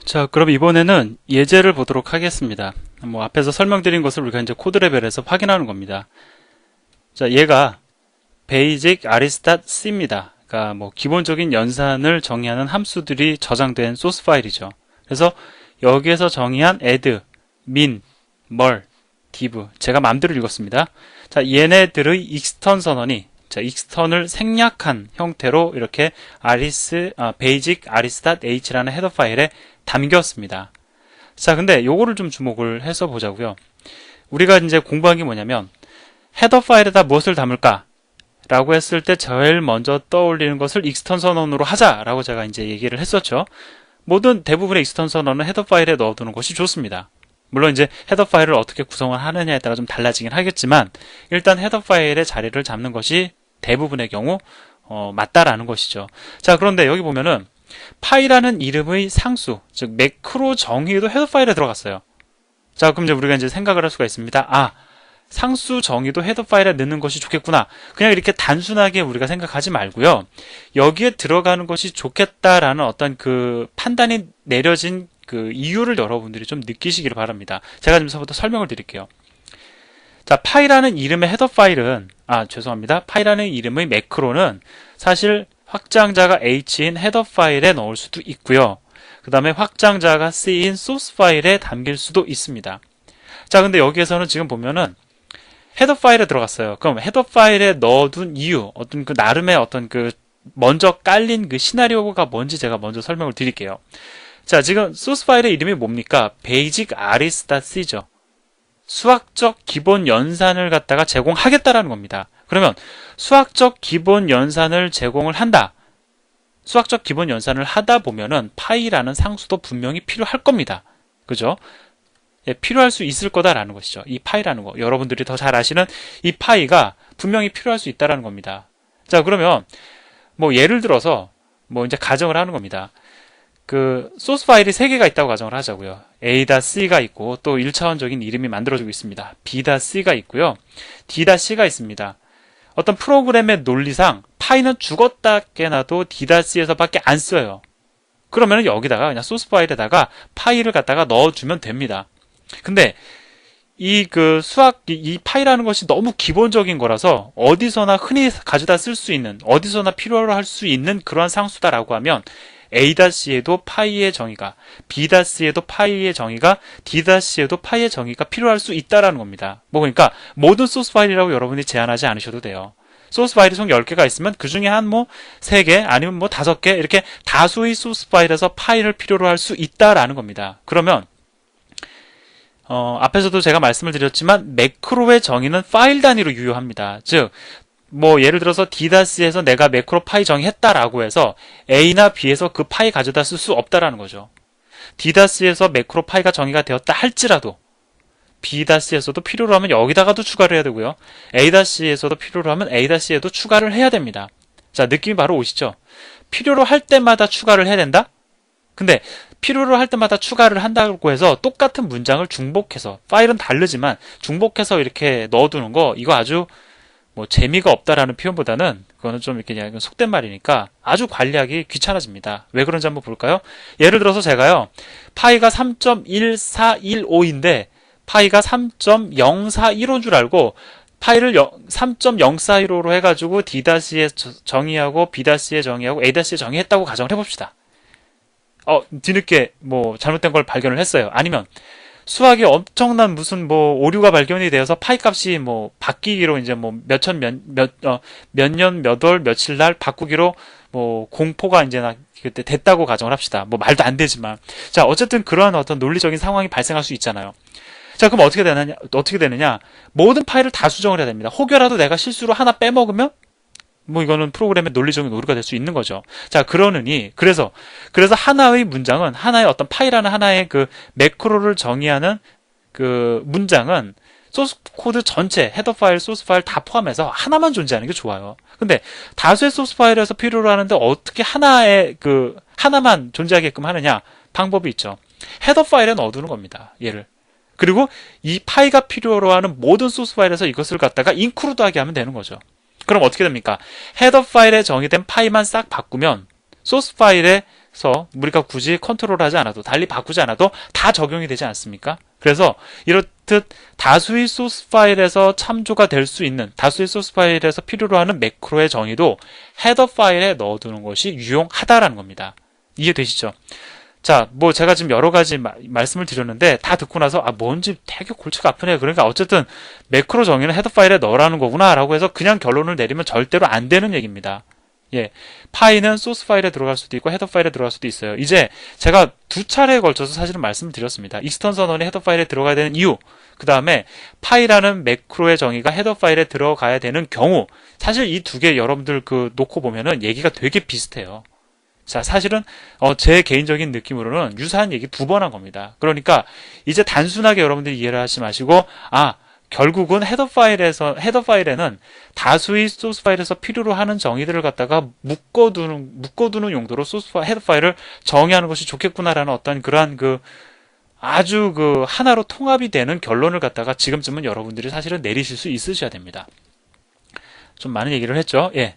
자, 그럼 이번에는 예제를 보도록 하겠습니다. 앞에서 설명드린 것을 우리가 이제 코드 레벨에서 확인하는 겁니다. 자, 얘가 basic aristat c입니다. 그러니까 기본적인 연산을 정의하는 함수들이 저장된 소스 파일이죠. 그래서 여기에서 정의한 add, min, mul, div 제가 마음대로 읽었습니다. 자, 얘네들의 익스턴 선언이 익스턴을 생략한 형태로 이렇게 basic aristat h라는 헤더 파일에 담겼습니다. 자, 근데 요거를 좀 주목을 해서 보자고요. 우리가 이제 공부한 게 뭐냐면 헤더 파일에다 무엇을 담을까? 라고 했을 때 제일 먼저 떠올리는 것을 익스턴 선언으로 하자라고 제가 이제 얘기를 했었죠. 모든 대부분의 익스턴 선언은 헤더 파일에 넣어두는 것이 좋습니다. 물론 이제 헤더 파일을 어떻게 구성을 하느냐에 따라 좀 달라지긴 하겠지만 일단 헤더 파일의 자리를 잡는 것이 대부분의 경우 맞다라는 것이죠. 자, 그런데 여기 보면은 파이라는 이름의 상수, 즉 매크로 정의도 헤더 파일에 들어갔어요. 자, 그럼 이제 우리가 이제 생각을 할 수가 있습니다. 아, 상수 정의도 헤더 파일에 넣는 것이 좋겠구나. 그냥 이렇게 단순하게 우리가 생각하지 말고요. 여기에 들어가는 것이 좋겠다라는 어떤 그 판단이 내려진 그 이유를 여러분들이 좀 느끼시기를 바랍니다. 제가 지금부터 설명을 드릴게요. 자, 파이라는 이름의 헤더 파일은, 죄송합니다. 파이라는 이름의 매크로는 사실 확장자가 h인 헤더 파일에 넣을 수도 있고요. 그 다음에 확장자가 c인 소스 파일에 담길 수도 있습니다. 자, 근데 여기에서는 지금 보면은 헤더 파일에 들어갔어요. 그럼 헤더 파일에 넣어둔 이유, 어떤 그 나름의 어떤 그 먼저 깔린 그 시나리오가 뭔지 제가 먼저 설명을 드릴게요. 자, 지금 소스 파일의 이름이 뭡니까? basic aris.c죠. 수학적 기본 연산을 갖다가 제공하겠다라는 겁니다. 그러면 수학적 기본 연산을 제공을 한다. 수학적 기본 연산을 하다 보면은 파이라는 상수도 분명히 필요할 겁니다. 그죠? 예, 필요할 수 있을 거다라는 것이죠. 이 파이라는 거. 여러분들이 더 잘 아시는 이 파이가 분명히 필요할 수 있다라는 겁니다. 자, 그러면 예를 들어서 이제 가정을 하는 겁니다. 그 소스 파일이 3개가 있다고 가정을 하자고요. A.C가 있고 또 1차원적인 이름이 만들어지고 있습니다. B.C가 있고요. D.C가 있습니다. 어떤 프로그램의 논리상 파이는 죽었다 깨나도 D.C에서 밖에 안 써요. 그러면 여기다가 그냥 소스 파일에다가 파이를 갖다가 넣어주면 됩니다. 근데 이 파이라는 것이 너무 기본적인 거라서 어디서나 흔히 가져다 쓸 수 있는, 어디서나 필요로 할 수 있는 그러한 상수다라고 하면 A-에도 파이의 정의가, B-에도 파이의 정의가, D-에도 파이의 정의가 필요할 수 있다라는 겁니다. 그러니까 모든 소스 파일이라고 여러분이 제한하지 않으셔도 돼요. 소스 파일이 총 10개가 있으면 그 중에 한 3개 아니면 5개 이렇게 다수의 소스 파일에서 파일을 필요로 할 수 있다라는 겁니다. 그러면 앞에서도 제가 말씀을 드렸지만 매크로의 정의는 파일 단위로 유효합니다. 즉 예를 들어서 D-에서 내가 매크로 파이 정의했다라고 해서 A나 B에서 그 파이 가져다 쓸 수 없다라는 거죠. D-에서 매크로 파이가 정의가 되었다 할지라도 B-에서도 필요로 하면 여기다가도 추가를 해야 되고요. A-에서도 필요로 하면 A-에도 추가를 해야 됩니다. 자, 느낌이 바로 오시죠? 필요로 할 때마다 추가를 해야 된다? 근데 필요로 할 때마다 추가를 한다고 해서 똑같은 문장을 중복해서, 파일은 다르지만 중복해서 이렇게 넣어두는 거, 이거 아주 재미가 없다라는 표현보다는 그거는 좀 이렇게 그냥 속된 말이니까 아주 관리하기 귀찮아집니다. 왜 그런지 한번 볼까요? 예를 들어서 제가요, 파이가 3.1415인데 파이가 3.0415인 줄 알고 파이를 3.0415로 해가지고 D-에 정의하고 B-에 정의하고 A-에 정의했다고 가정을 해봅시다. 뒤늦게 잘못된 걸 발견을 했어요. 아니면 수학에 엄청난 무슨 오류가 발견이 되어서 파이 값이 바뀌기로 이제 몇 년, 몇 월, 며칠 날 바꾸기로 공포가 이제 그때 됐다고 가정을 합시다. 말도 안 되지만. 자, 어쨌든 그러한 어떤 논리적인 상황이 발생할 수 있잖아요. 자, 그럼 어떻게 되느냐? 모든 파일을 다 수정을 해야 됩니다. 혹여라도 내가 실수로 하나 빼먹으면 이거는 프로그램의 논리적인 오류가 될 수 있는 거죠. 자, 그래서 하나의 문장은, 하나의 어떤 파이라는 하나의 그 매크로를 정의하는 그 문장은 소스 코드 전체, 헤더 파일, 소스 파일 다 포함해서 하나만 존재하는 게 좋아요. 근데 다수의 소스 파일에서 필요로 하는데 어떻게 하나만 존재하게끔 하느냐? 방법이 있죠. 헤더 파일에 넣어두는 겁니다. 얘를. 그리고 이 파이가 필요로 하는 모든 소스 파일에서 이것을 갖다가 인크루드하게 하면 되는 거죠. 그럼 어떻게 됩니까? 헤더 파일에 정의된 파이만 싹 바꾸면 소스 파일에 우리가 굳이 컨트롤하지 않아도, 달리 바꾸지 않아도 다 적용이 되지 않습니까? 그래서 이렇듯 다수의 소스 파일에서 참조가 될 수 있는, 다수의 소스 파일에서 필요로 하는 매크로의 정의도 헤더 파일에 넣어두는 것이 유용하다라는 겁니다. 이해되시죠? 자, 뭐 제가 지금 여러 가지 말씀을 드렸는데 다 듣고 나서 뭔지 되게 골치가 아프네요. 그러니까 어쨌든 매크로 정의는 헤더 파일에 넣으라는 거구나 라고 해서 그냥 결론을 내리면 절대로 안 되는 얘기입니다. 예, 파이는 소스 파일에 들어갈 수도 있고 헤더 파일에 들어갈 수도 있어요. 이제 제가 두 차례에 걸쳐서 사실은 말씀을 드렸습니다. 익스턴 선언이 헤더 파일에 들어가야 되는 이유, 그 다음에 파이라는 매크로의 정의가 헤더 파일에 들어가야 되는 경우, 사실 이 두 개 여러분들 놓고 보면은 얘기가 되게 비슷해요. 자, 사실은 제 개인적인 느낌으로는 유사한 얘기 두 번 한 겁니다. 그러니까 이제 단순하게 여러분들이 이해를 하지 마시고, 결국은 헤더 파일에는 다수의 소스 파일에서 필요로 하는 정의들을 갖다가 묶어두는 용도로 헤더 파일을 정의하는 것이 좋겠구나라는 어떤 그러한 아주 하나로 통합이 되는 결론을 갖다가 지금쯤은 여러분들이 사실은 내리실 수 있으셔야 됩니다. 좀 많은 얘기를 했죠. 예.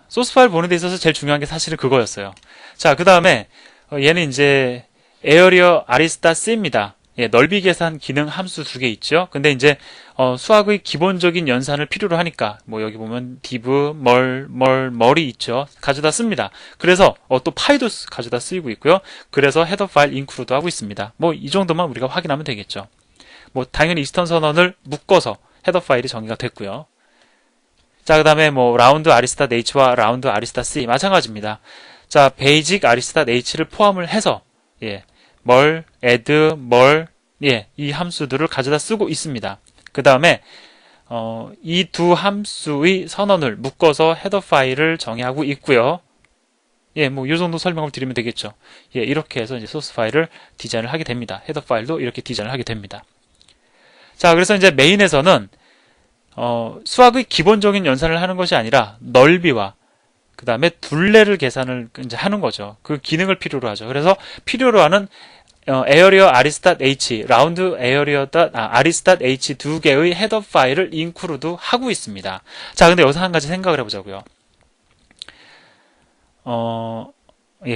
소스 파일 보는 데 있어서 제일 중요한 게 사실은 그거였어요. 자, 그 다음에 얘는 이제 에어리어 아리스타 C입니다. 예, 넓이 계산 기능 함수 두 개 있죠. 근데 이제 수학의 기본적인 연산을 필요로 하니까 뭐 여기 보면 div, 멀이 있죠. 가져다 씁니다. 그래서 또 파이도 가져다 쓰이고 있고요. 그래서 헤더 파일 인크루드 하고 있습니다. 뭐 이 정도만 우리가 확인하면 되겠죠. 뭐 당연히 익스턴 선언을 묶어서 헤더 파일이 정의가 됐고요. 자, 그 다음에 뭐 라운드 아리스타 H와 라운드 아리스타 C 마찬가지입니다. 자, 베이직 아리스타 H를 포함을 해서 add, 이 함수들을 가져다 쓰고 있습니다. 그 다음에 이 두 함수의 선언을 묶어서 헤더 파일을 정의하고 있고요. 뭐 이 정도 설명을 드리면 되겠죠. 이렇게 해서 이제 소스 파일을 디자인을 하게 됩니다. 헤더 파일도 이렇게 디자인을 하게 됩니다. 자, 그래서 이제 메인에서는 수학의 기본적인 연산을 하는 것이 아니라 넓이와 그 다음에 둘레를 계산을 이제 하는 거죠. 그 기능을 필요로 하죠. 그래서 필요로 하는 에어리어 아리스tat h, 라운드 에어리어 아리스tat h 두 개의 헤더 파일을 인크루드 하고 있습니다. 자, 근데 여기서 한 가지 생각을 해보자고요.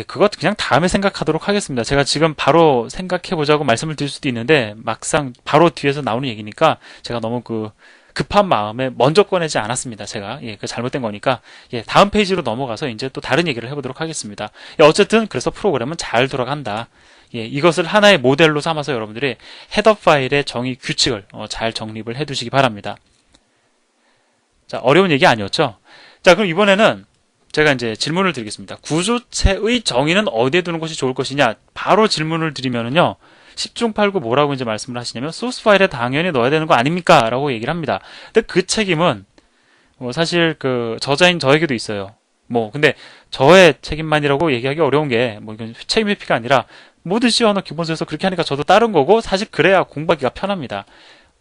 그것 그냥 다음에 생각하도록 하겠습니다. 제가 지금 바로 생각해보자고 말씀을 드릴 수도 있는데 막상 바로 뒤에서 나오는 얘기니까 제가 너무 급한 마음에 먼저 꺼내지 않았습니다. 제가 그 잘못된 거니까 다음 페이지로 넘어가서 이제 또 다른 얘기를 해보도록 하겠습니다. 어쨌든 그래서 프로그램은 잘 돌아간다. 이것을 하나의 모델로 삼아서 여러분들이 헤더 파일의 정의 규칙을 잘 정립을 해두시기 바랍니다. 자, 어려운 얘기 아니었죠? 자, 그럼 이번에는 제가 이제 질문을 드리겠습니다. 구조체의 정의는 어디에 두는 것이 좋을 것이냐? 바로 질문을 드리면은요. 10중 8구 뭐라고 이제 말씀을 하시냐면 소스 파일에 당연히 넣어야 되는 거 아닙니까? 라고 얘기를 합니다. 근데 그 책임은 사실 저자인 저에게도 있어요. 근데 저의 책임만이라고 얘기하기 어려운 게 이건 책임 회피가 아니라 모든 C 언어 기본서에서 그렇게 하니까 저도 따른 거고 사실 그래야 공부하기가 편합니다.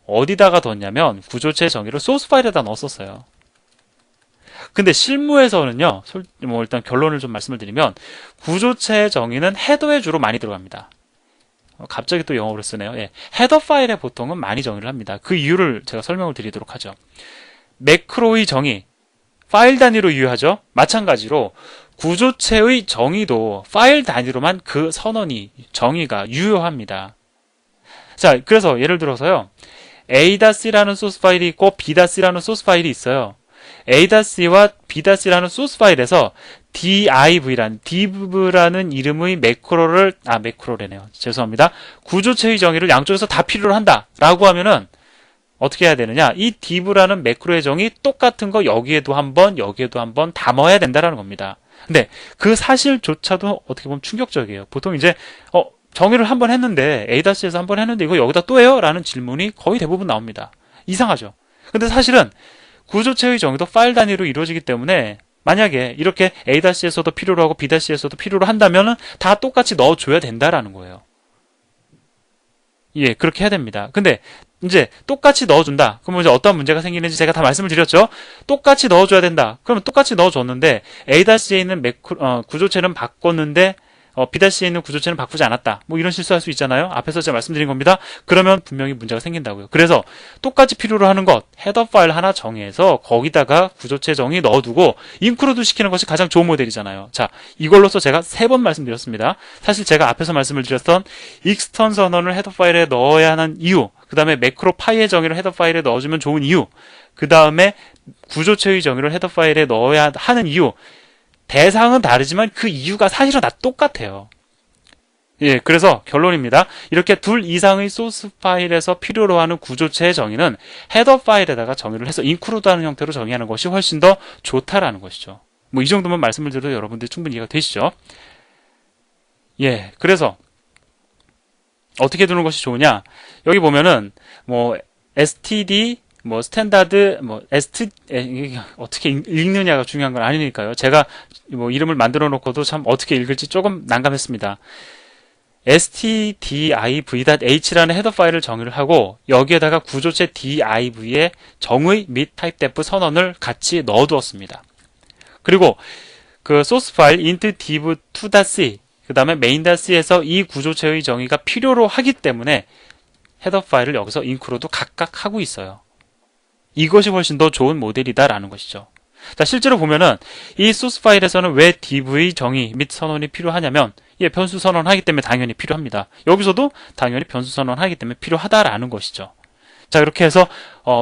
어디다가 뒀냐면 구조체의 정의를 소스 파일에다 넣었었어요. 근데 실무에서는요, 일단 결론을 좀 말씀을 드리면 구조체의 정의는 헤더에 주로 많이 들어갑니다. 갑자기 또 영어로 쓰네요. 헤더 파일에 보통은 많이 정의를 합니다. 그 이유를 제가 설명을 드리도록 하죠. 매크로의 정의, 파일 단위로 유효하죠. 마찬가지로 구조체의 정의도 파일 단위로만 그 정의가 유효합니다. 자, 그래서 예를 들어서요. a.c라는 소스 파일이 있고 b.c라는 소스 파일이 있어요. a.c와 b.c라는 소스 파일에서 div라는 이름의 매크로래네요. 죄송합니다. 구조체의 정의를 양쪽에서 다 필요로 한다. 라고 하면은 어떻게 해야 되느냐? 이 div라는 매크로의 정의 똑같은 거 여기에도 한번 담아야 된다라는 겁니다. 근데 그 사실조차도 어떻게 보면 충격적이에요. 보통 이제 정의를 한번 했는데 a-에서 한번 했는데 이거 여기다 또 해요? 라는 질문이 거의 대부분 나옵니다. 이상하죠? 근데 사실은 구조체의 정의도 파일 단위로 이루어지기 때문에 만약에 이렇게 a-에서도 필요로 하고 b-에서도 필요로 한다면 다 똑같이 넣어줘야 된다라는 거예요. 그렇게 해야 됩니다. 근데 이제 똑같이 넣어준다. 그러면 이제 어떤 문제가 생기는지 제가 다 말씀을 드렸죠. 똑같이 넣어줘야 된다. 그러면 똑같이 넣어줬는데 a-에 있는 구조체는 바꿨는데 B-에 있는 구조체는 바꾸지 않았다. 뭐 이런 실수할 수 있잖아요. 앞에서 제가 말씀드린 겁니다. 그러면 분명히 문제가 생긴다고요. 그래서 똑같이 필요로 하는 것, 헤더 파일 하나 정의해서 거기다가 구조체 정의 넣어두고 인크루드 시키는 것이 가장 좋은 모델이잖아요. 자, 이걸로써 제가 3번 말씀드렸습니다. 사실 제가 앞에서 말씀을 드렸던 익스턴 선언을 헤더 파일에 넣어야 하는 이유, 그 다음에 매크로 파이의 정의를 헤더 파일에 넣어주면 좋은 이유, 그 다음에 구조체의 정의를 헤더 파일에 넣어야 하는 이유, 대상은 다르지만 그 이유가 사실은 다 똑같아요. 예, 그래서 결론입니다. 이렇게 둘 이상의 소스 파일에서 필요로 하는 구조체의 정의는 헤더 파일에다가 정의를 해서 인크루드하는 형태로 정의하는 것이 훨씬 더 좋다라는 것이죠. 뭐 이 정도만 말씀을 드려도 여러분들이 충분히 이해가 되시죠? 예, 그래서 어떻게 두는 것이 좋으냐? 여기 보면은 뭐 std 뭐 스탠다드 뭐 이게 어떻게 읽느냐가 중요한 건 아니니까요. 제가 뭐 이름을 만들어 놓고도 참 어떻게 읽을지 조금 난감했습니다. stdiv.h라는 헤더 파일을 정의를 하고 여기에다가 구조체 div의 정의 및 타입데프 선언을 같이 넣어 두었습니다. 그리고 그 소스 파일 int div2.c 그 다음에 main.c에서 이 구조체의 정의가 필요로 하기 때문에 헤더 파일을 여기서 인크루드 각각 하고 있어요. 이것이 훨씬 더 좋은 모델이다라는 것이죠. 자, 실제로 보면은 이 소스 파일에서는 왜 div 정의 및 선언이 필요하냐면 변수 선언하기 때문에 당연히 필요합니다. 여기서도 당연히 변수 선언하기 때문에 필요하다라는 것이죠. 자, 이렇게 해서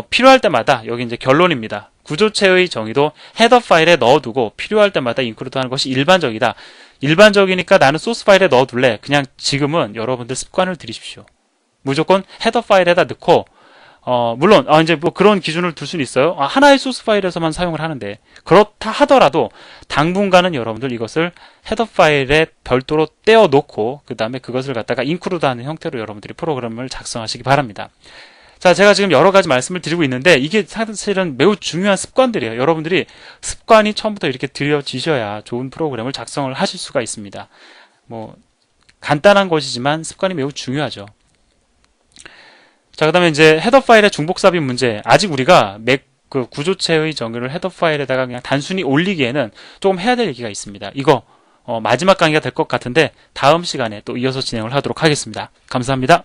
필요할 때마다 여기 이제 결론입니다. 구조체의 정의도 헤더 파일에 넣어두고 필요할 때마다 인크루드 하는 것이 일반적이다. 일반적이니까 나는 소스 파일에 넣어둘래. 그냥 지금은 여러분들 습관을 들이십시오. 무조건 헤더 파일에다 넣고 물론 이제 뭐 그런 기준을 둘 수는 있어요. 하나의 소스 파일에서만 사용을 하는데 그렇다 하더라도 당분간은 여러분들 이것을 헤더 파일에 별도로 떼어 놓고 그 다음에 그것을 갖다가 인크루드하는 형태로 여러분들이 프로그램을 작성하시기 바랍니다. 자, 제가 지금 여러 가지 말씀을 드리고 있는데 이게 사실은 매우 중요한 습관들이에요. 여러분들이 습관이 처음부터 이렇게 들여지셔야 좋은 프로그램을 작성을 하실 수가 있습니다. 뭐 간단한 것이지만 습관이 매우 중요하죠. 자, 그 다음에 이제 헤더 파일의 중복 삽입 문제. 아직 우리가 그 구조체의 정의를 헤더 파일에다가 그냥 단순히 올리기에는 조금 해야 될 얘기가 있습니다. 이거 마지막 강의가 될 것 같은데 다음 시간에 또 이어서 진행을 하도록 하겠습니다. 감사합니다.